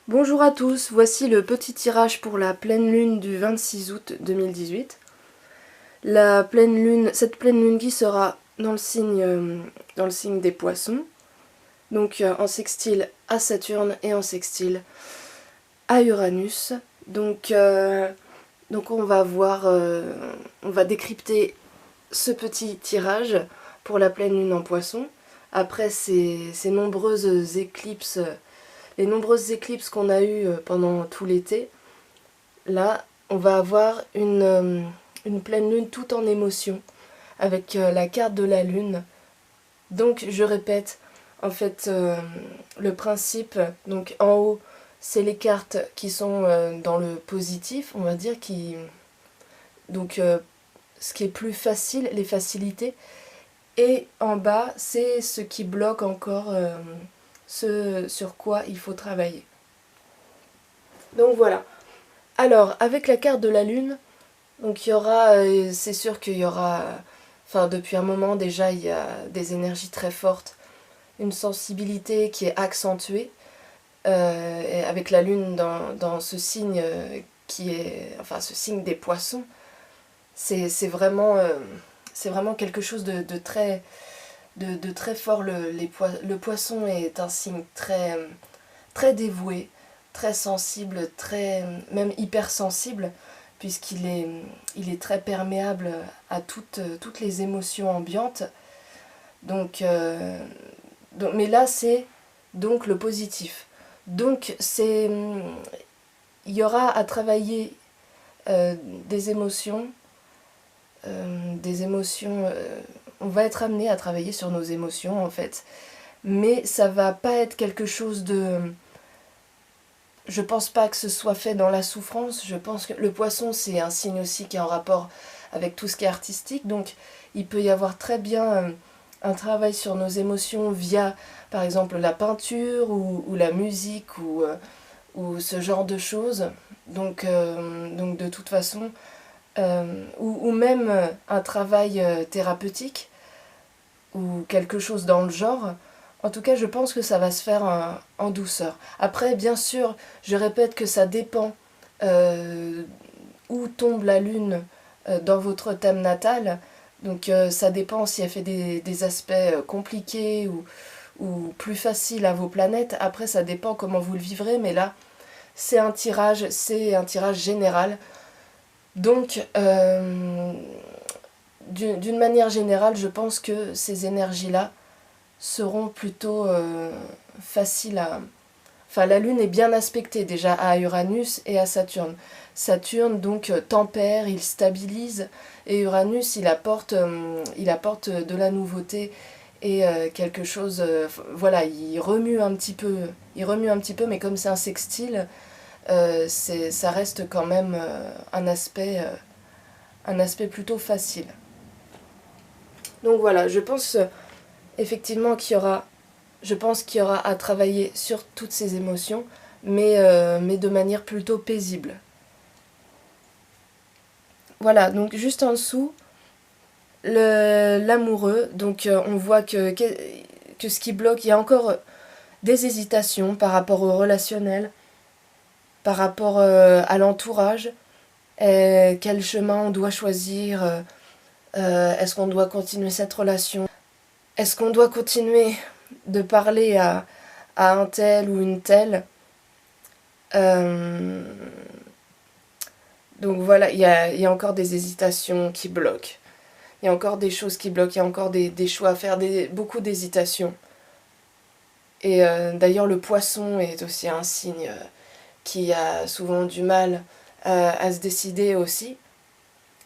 Bonjour à tous, voici le petit tirage pour la pleine lune du 26 août 2018. Cette pleine lune qui sera dans le signe des poissons, donc en sextile à Saturne et en sextile à Uranus. Donc on va on va décrypter ce petit tirage pour la pleine lune en poisson. Après ces nombreuses éclipses, les nombreuses éclipses qu'on a eues pendant tout l'été, là, on va avoir une pleine lune tout en émotion, avec la carte de la lune. Donc, je répète, en fait, le principe, donc en haut, c'est les cartes qui sont dans le positif, on va dire, donc ce qui est plus facile, les facilités. Et en bas, c'est ce qui bloque encore, ce sur quoi il faut travailler. Donc voilà. Alors, avec la carte de la Lune, donc il y aura, c'est sûr qu'il y aura, enfin depuis un moment déjà, il y a des énergies très fortes, une sensibilité qui est accentuée, et avec la Lune dans ce signe enfin ce signe des poissons, c'est vraiment quelque chose de très fort. Le poisson est un signe très dévoué, très sensible, même hypersensible, il est très perméable à toutes les émotions ambiantes. Mais là, c'est donc le positif. Donc, il y aura à travailler des émotions. On va être amené à travailler sur nos émotions, en fait. Mais ça va pas être quelque chose de... Je pense pas que ce soit fait dans la souffrance. Je pense que le poisson, c'est un signe aussi qui est en rapport avec tout ce qui est artistique. Donc, il peut y avoir très bien un travail sur nos émotions via, par exemple, la peinture ou la musique ou ce genre de choses. Donc de toute façon, ou même un travail thérapeutique ou quelque chose dans le genre. En tout cas, je pense que ça va se faire en douceur. Après, bien sûr, je répète que ça dépend où tombe la lune dans votre thème natal. Donc ça dépend si elle fait des aspects compliqués ou plus faciles à vos planètes. Après, ça dépend comment vous le vivrez, mais là, c'est un tirage général. Donc, d'une manière générale, je pense que ces énergies-là seront plutôt faciles à... Enfin, la Lune est bien aspectée déjà à Uranus et à Saturne. Saturne, donc, tempère, il stabilise, et Uranus, il apporte de la nouveauté et quelque chose... voilà, il remue un petit peu, mais comme c'est un sextile, ça reste quand même un aspect plutôt facile. Donc voilà, je pense effectivement je pense qu'il y aura à travailler sur toutes ces émotions, mais de manière plutôt paisible. Voilà, donc juste en dessous, l'amoureux, donc on voit que ce qui bloque, il y a encore des hésitations par rapport au relationnel, par rapport à l'entourage, quel chemin on doit choisir, est-ce qu'on doit continuer cette relation, est-ce qu'on doit continuer de parler à un tel ou une telle. Donc voilà, il y a encore des hésitations qui bloquent. Il y a encore des choses qui bloquent, il y a encore des choix à faire, beaucoup d'hésitations. Et d'ailleurs, le poisson est aussi un signe qui a souvent du mal à se décider aussi.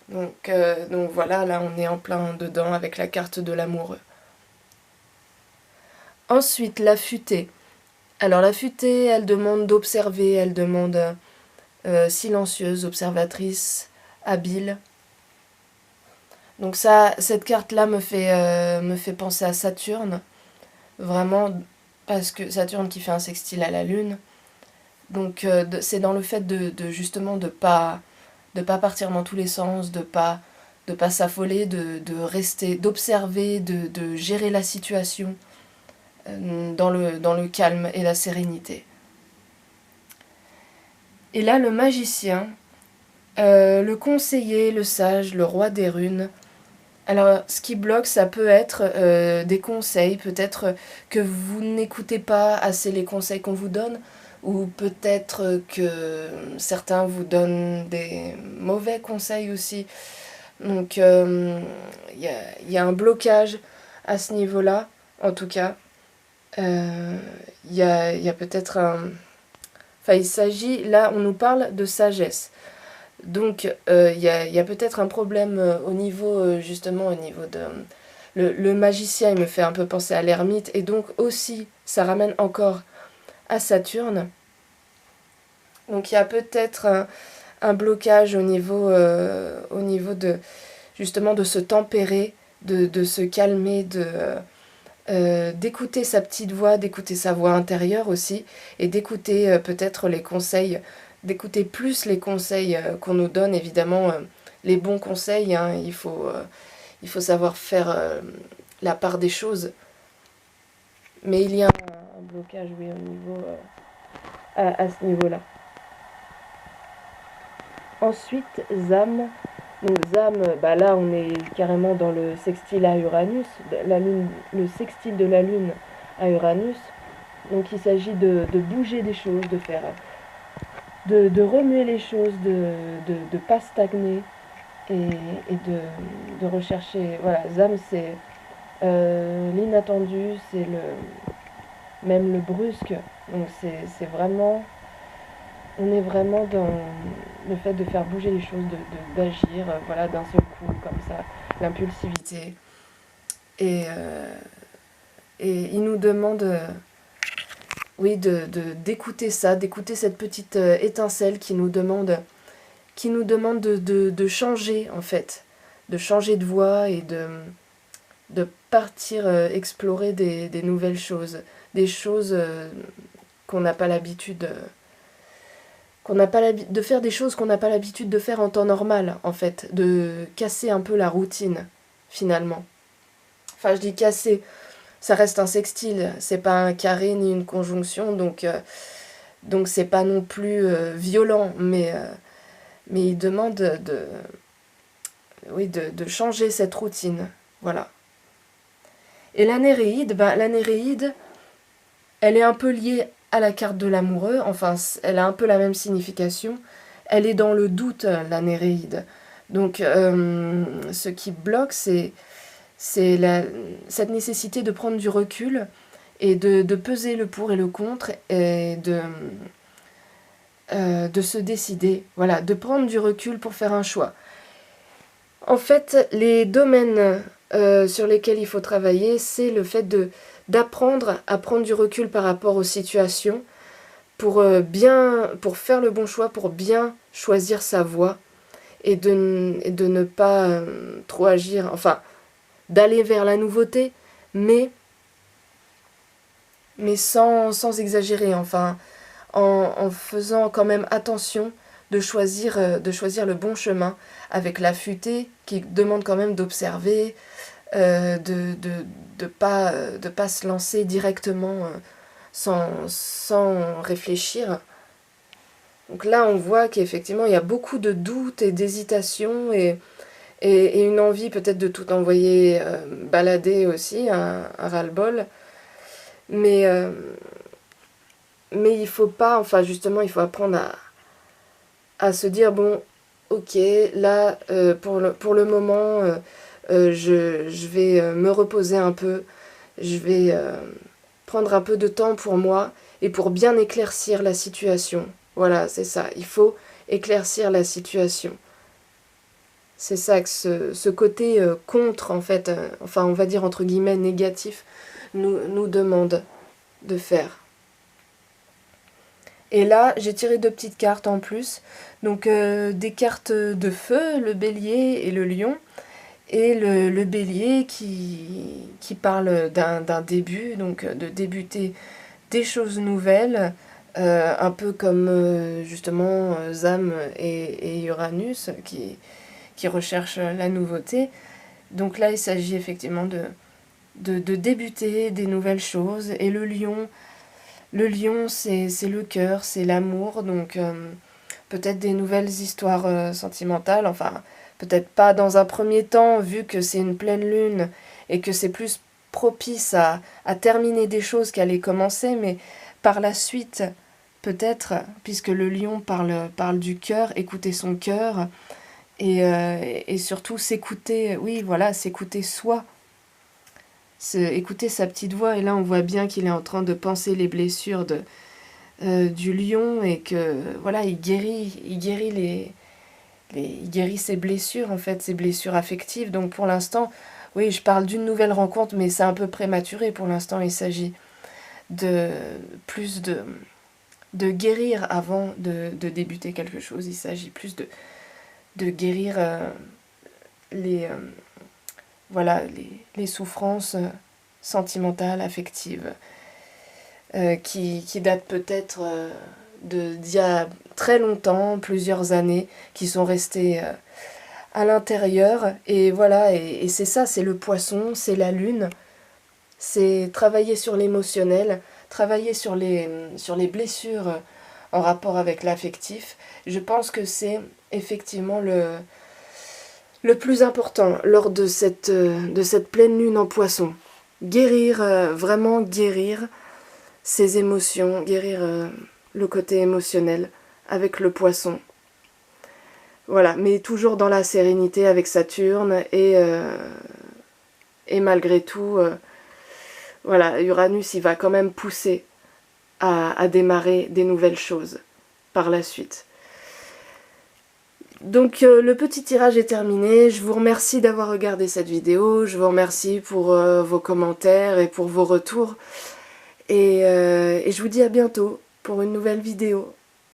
Donc voilà, là on est en plein dedans avec la carte de l'amoureux. Ensuite, la futée. Alors la futée, elle demande d'observer, elle demande silencieuse, observatrice, habile. Donc ça, cette carte-là me fait penser à Saturne, vraiment, parce que Saturne qui fait un sextile à la Lune. Donc c'est dans le fait justement de pas partir dans tous les sens, de pas s'affoler, de rester, d'observer, de gérer la situation dans le calme et la sérénité. Et là, le magicien, le conseiller, le sage, le roi des runes. Alors, ce qui bloque, ça peut être des conseils, peut-être que vous n'écoutez pas assez les conseils qu'on vous donne, ou peut-être que certains vous donnent des mauvais conseils aussi. Donc, il y a un blocage à ce niveau-là, en tout cas. Il y a peut-être un... Enfin, il s'agit, là, on nous parle de sagesse. Donc, il y a peut-être un problème au niveau, justement, au niveau de... Le magicien, il me fait un peu penser à l'ermite, et donc aussi, ça ramène encore à Saturne. Donc, il y a peut-être un blocage au niveau de, justement, de se tempérer, de se calmer, d'écouter sa petite voix, d'écouter sa voix intérieure aussi, et d'écouter peut-être les conseils, d'écouter plus les conseils qu'on nous donne, évidemment, les bons conseils, hein, il faut savoir faire la part des choses, mais il y a un blocage, oui, au niveau, à ce niveau-là. Ensuite, Zam. Donc Zam, bah là on est carrément dans le sextile à Uranus, la lune, le sextile de la Lune à Uranus. Donc il s'agit de bouger des choses, de faire, de remuer les choses, de pas stagner et de rechercher. Voilà, Zam c'est l'inattendu, c'est même le brusque. Donc c'est vraiment, on est vraiment dans le fait de faire bouger les choses, d'agir, voilà, d'un seul coup, comme ça, l'impulsivité. Et, euh, et il nous demande, oui, d'écouter ça, d'écouter cette petite étincelle qui nous demande de changer, en fait, de changer de voie et de partir explorer des nouvelles choses, des choses qu'on n'a pas l'habitude de faire des choses qu'on n'a pas l'habitude de faire en temps normal, en fait, de casser un peu la routine, finalement. Enfin, je dis casser, ça reste un sextile, c'est pas un carré ni une conjonction, donc c'est pas non plus violent, mais il demande oui, de changer cette routine, voilà. Et la Néréide, la Néréide, elle est un peu liée à la carte de l'amoureux, enfin, elle a un peu la même signification. Elle est dans le doute, la Néréide. Donc, ce qui bloque, c'est cette nécessité de prendre du recul et de peser le pour et le contre et de se décider, voilà, de prendre du recul pour faire un choix. En fait, les domaines sur lesquels il faut travailler, c'est le fait d'apprendre à prendre du recul par rapport aux situations pour faire le bon choix, pour bien choisir sa voie et de ne pas trop agir, enfin, d'aller vers la nouveauté, mais, sans exagérer, enfin, en faisant quand même attention de choisir le bon chemin avec la futée qui demande quand même d'observer, de pas se lancer directement sans réfléchir. Donc là, on voit qu'effectivement, il y a beaucoup de doutes et d'hésitations et une envie peut-être de tout envoyer balader aussi, un ras-le-bol. Mais, euh, mais il faut pas, enfin justement, il faut apprendre à se dire, bon, ok, là, pour le moment, je vais me reposer un peu, je vais prendre un peu de temps pour moi et pour bien éclaircir la situation. Voilà, c'est ça, il faut éclaircir la situation. C'est ça que ce côté contre, en fait, enfin on va dire entre guillemets négatif, nous demande de faire. Et là, j'ai tiré deux petites cartes en plus. Donc des cartes de feu, le bélier et le lion. Et le bélier qui parle d'un début, donc de débuter des choses nouvelles, un peu comme justement Zam et Uranus qui recherchent la nouveauté. Donc là, il s'agit effectivement de débuter des nouvelles choses. Et le lion c'est le cœur, c'est l'amour. Donc peut-être des nouvelles histoires sentimentales, enfin peut-être pas dans un premier temps vu que c'est une pleine lune et que c'est plus propice à terminer des choses qu'à les commencer, mais par la suite peut-être, puisque le lion parle du cœur, écouter son cœur et surtout s'écouter, oui voilà, s'écouter soi, écouter sa petite voix, et là on voit bien qu'il est en train de penser les blessures du lion et que voilà, il guérit il guérit ses blessures en fait, ses blessures affectives. Donc pour l'instant, oui, je parle d'une nouvelle rencontre, mais c'est un peu prématuré pour l'instant. Il s'agit de plus de guérir avant de débuter quelque chose. Il s'agit plus de guérir les, voilà, les souffrances sentimentales, affectives, qui datent peut-être d'il y a très longtemps, plusieurs années, qui sont restées à l'intérieur. Et voilà, et c'est ça, c'est le poisson, c'est la lune, c'est travailler sur l'émotionnel, travailler sur les blessures en rapport avec l'affectif. Je pense que c'est effectivement le plus important lors de cette pleine lune en poisson. Guérir, vraiment guérir ses émotions, guérir le côté émotionnel avec le poisson. Voilà, mais toujours dans la sérénité avec Saturne et malgré tout, voilà, Uranus il va quand même pousser à démarrer des nouvelles choses par la suite. Donc le petit tirage est terminé, je vous remercie d'avoir regardé cette vidéo, je vous remercie pour vos commentaires et pour vos retours, et je vous dis à bientôt pour une nouvelle vidéo.